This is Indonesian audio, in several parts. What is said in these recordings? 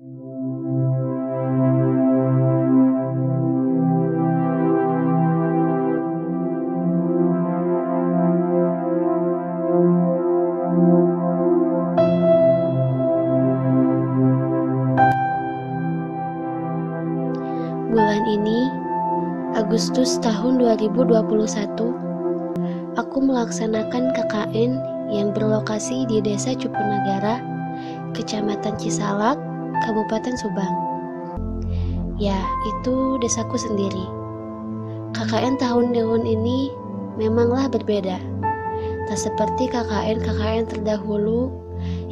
Bulan ini, Agustus tahun 2021, aku melaksanakan KKN yang berlokasi di Desa Cupenagara, Kecamatan Cisalak, Kabupaten Subang. Ya, itu desaku sendiri. KKN tahun ini memanglah berbeda. Tak seperti KKN terdahulu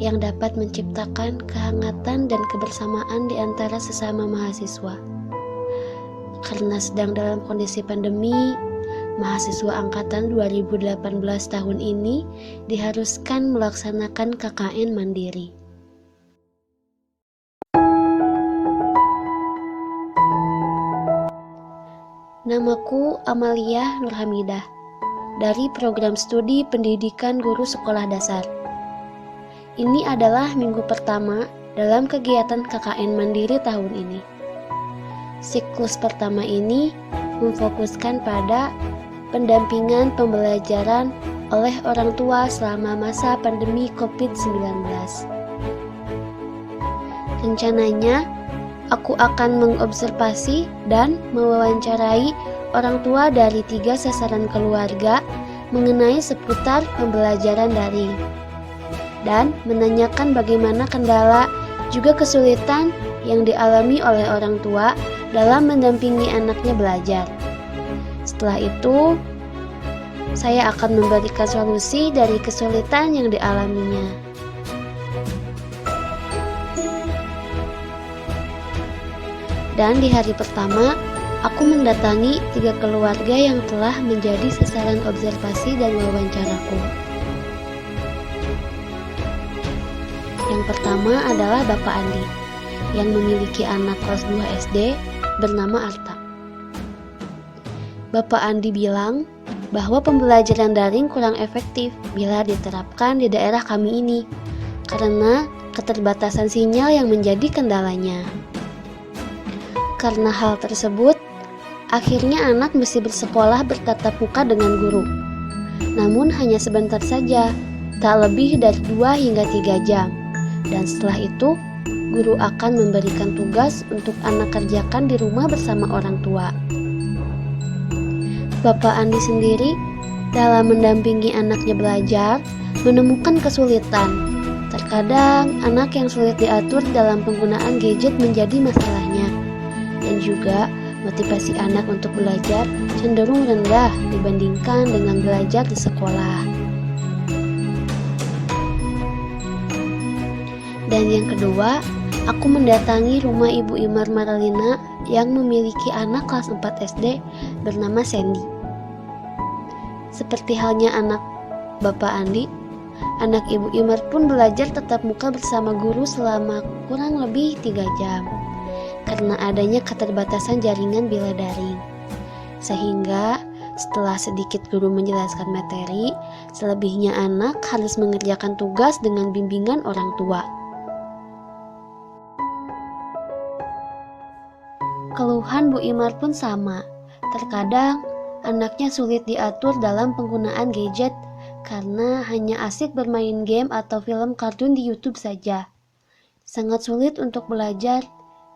yang dapat menciptakan kehangatan dan kebersamaan di antara sesama mahasiswa. Karena sedang dalam kondisi pandemi, mahasiswa angkatan 2018 tahun ini diharuskan melaksanakan KKN mandiri. Namaku Amalia Nurhamidah, dari Program Studi Pendidikan Guru Sekolah Dasar. Ini adalah minggu pertama dalam kegiatan KKN mandiri tahun ini. Siklus pertama ini memfokuskan pada pendampingan pembelajaran oleh orang tua selama masa pandemi COVID-19. Rencananya, aku akan mengobservasi dan mewawancarai orang tua dari 3 sasaran keluarga mengenai seputar pembelajaran daring dan menanyakan bagaimana kendala juga kesulitan yang dialami oleh orang tua dalam mendampingi anaknya belajar. Setelah itu, saya akan memberikan solusi dari kesulitan yang dialaminya. Dan di hari pertama, aku mendatangi 3 keluarga yang telah menjadi sasaran observasi dan wawancaraku. Yang pertama adalah Bapak Andi, yang memiliki anak kelas 2 SD bernama Arta. Bapak Andi bilang bahwa pembelajaran daring kurang efektif bila diterapkan di daerah kami ini, karena keterbatasan sinyal yang menjadi kendalanya. Karena hal tersebut, akhirnya anak mesti bersekolah bertatap muka dengan guru. Namun hanya sebentar saja, tak lebih dari 2 hingga 3 jam. Dan setelah itu, guru akan memberikan tugas untuk anak kerjakan di rumah bersama orang tua. Bapak Andi sendiri dalam mendampingi anaknya belajar menemukan kesulitan. Terkadang anak yang sulit diatur dalam penggunaan gadget menjadi masalahnya. Dan juga motivasi anak untuk belajar cenderung rendah dibandingkan dengan belajar di sekolah. Dan yang kedua, aku mendatangi rumah Ibu Imar Maralina yang memiliki anak kelas 4 SD bernama Sandy. Seperti halnya anak Bapak Andi, anak Ibu Imar pun belajar tatap muka bersama guru selama kurang lebih 3 jam karena adanya keterbatasan jaringan bila daring. Sehingga setelah sedikit guru menjelaskan materi, selebihnya anak harus mengerjakan tugas dengan bimbingan orang tua. Keluhan Bu Imar pun sama. Terkadang anaknya sulit diatur dalam penggunaan gadget karena hanya asik bermain game atau film kartun di YouTube saja. Sangat sulit untuk belajar,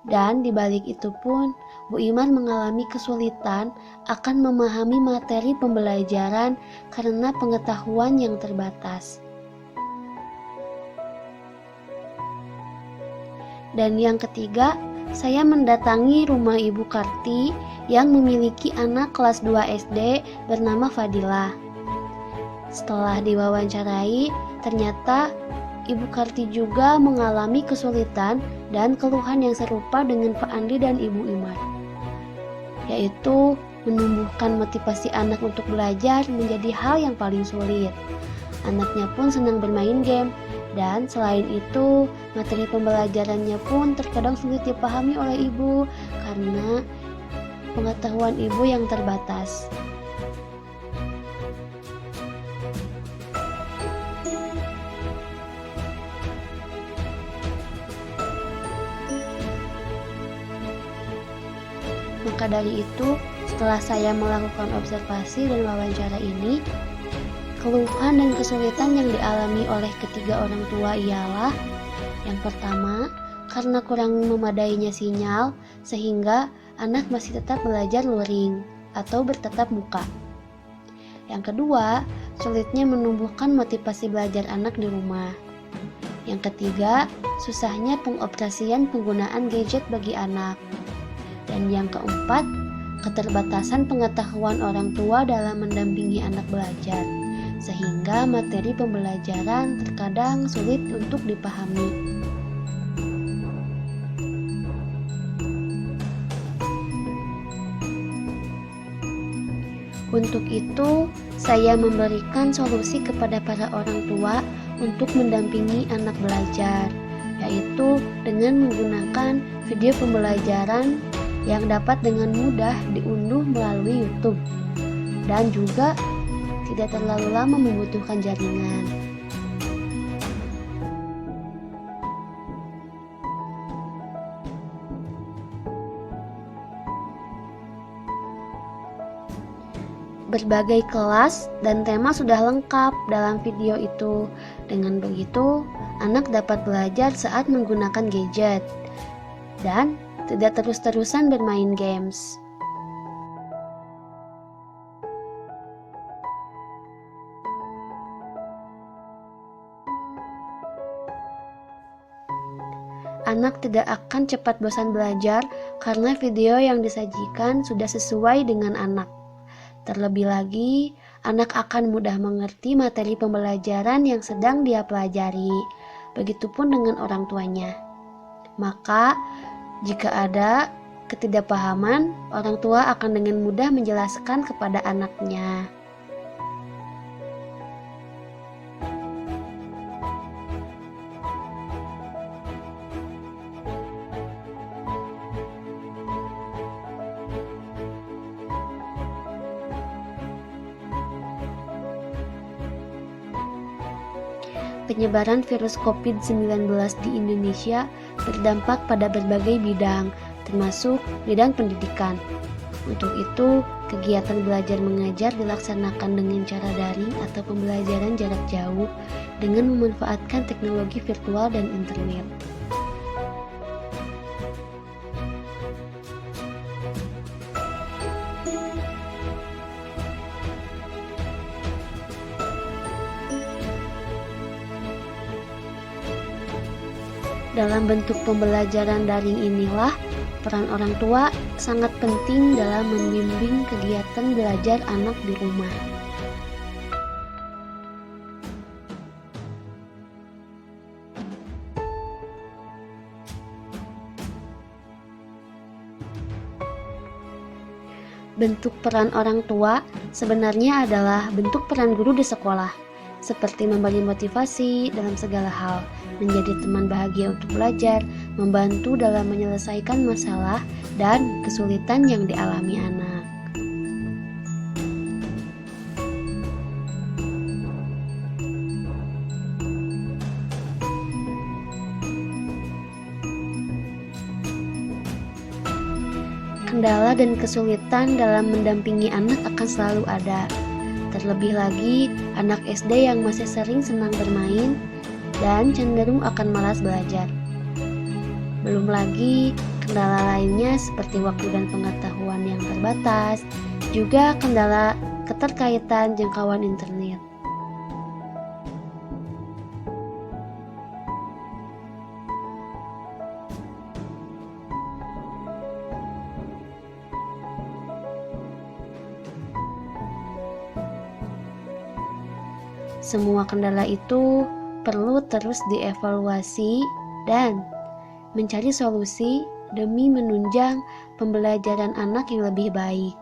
dan di balik itu pun Bu Imar mengalami kesulitan akan memahami materi pembelajaran karena pengetahuan yang terbatas. Dan yang ketiga, saya mendatangi rumah Ibu Karti yang memiliki anak kelas 2 SD bernama Fadilah. Setelah diwawancarai, ternyata Ibu Karti juga mengalami kesulitan dan keluhan yang serupa dengan Pak Andi dan Ibu Imar, yaitu menumbuhkan motivasi anak untuk belajar menjadi hal yang paling sulit. Anaknya pun senang bermain game, dan selain itu materi pembelajarannya pun terkadang sulit dipahami oleh ibu karena pengetahuan ibu yang terbatas. Maka dari itu, setelah saya melakukan observasi dan wawancara ini, keluhan dan kesulitan yang dialami oleh ketiga orang tua ialah: yang pertama, karena kurang memadainya sinyal sehingga anak masih tetap belajar luring atau bertatap muka. Yang kedua, sulitnya menumbuhkan motivasi belajar anak di rumah. Yang ketiga, susahnya pengoperasian penggunaan gadget bagi anak. Dan yang keempat, keterbatasan pengetahuan orang tua dalam mendampingi anak belajar, sehingga materi pembelajaran terkadang sulit untuk dipahami. Untuk itu, saya memberikan solusi kepada para orang tua untuk mendampingi anak belajar, yaitu dengan menggunakan video pembelajaran yang dapat dengan mudah diunduh melalui YouTube dan juga tidak terlalu lama membutuhkan jaringan. Berbagai kelas dan tema sudah lengkap dalam video itu. Dengan begitu, anak dapat belajar saat menggunakan gadget dan tidak terus-terusan bermain games. Anak tidak akan cepat bosan belajar karena video yang disajikan sudah sesuai dengan anak. Terlebih lagi, anak akan mudah mengerti materi pembelajaran yang sedang dia pelajari. Begitupun dengan orang tuanya. Maka, jika ada ketidakpahaman, orang tua akan dengan mudah menjelaskan kepada anaknya. Penyebaran virus COVID-19 di Indonesia berdampak pada berbagai bidang, termasuk bidang pendidikan. Untuk itu, kegiatan belajar mengajar dilaksanakan dengan cara daring atau pembelajaran jarak jauh dengan memanfaatkan teknologi virtual dan internet. Dalam bentuk pembelajaran daring inilah, peran orang tua sangat penting dalam membimbing kegiatan belajar anak di rumah. Bentuk peran orang tua sebenarnya adalah bentuk peran guru di sekolah, seperti memberi motivasi dalam segala hal, menjadi teman bahagia untuk belajar, membantu dalam menyelesaikan masalah dan kesulitan yang dialami anak. Kendala dan kesulitan dalam mendampingi anak akan selalu ada. Terlebih lagi, anak SD yang masih sering senang bermain dan cenderung akan malas belajar. Belum lagi, kendala lainnya seperti waktu dan pengetahuan yang terbatas, juga kendala keterkaitan jangkauan internet. Semua kendala itu perlu terus dievaluasi dan mencari solusi demi menunjang pembelajaran anak yang lebih baik.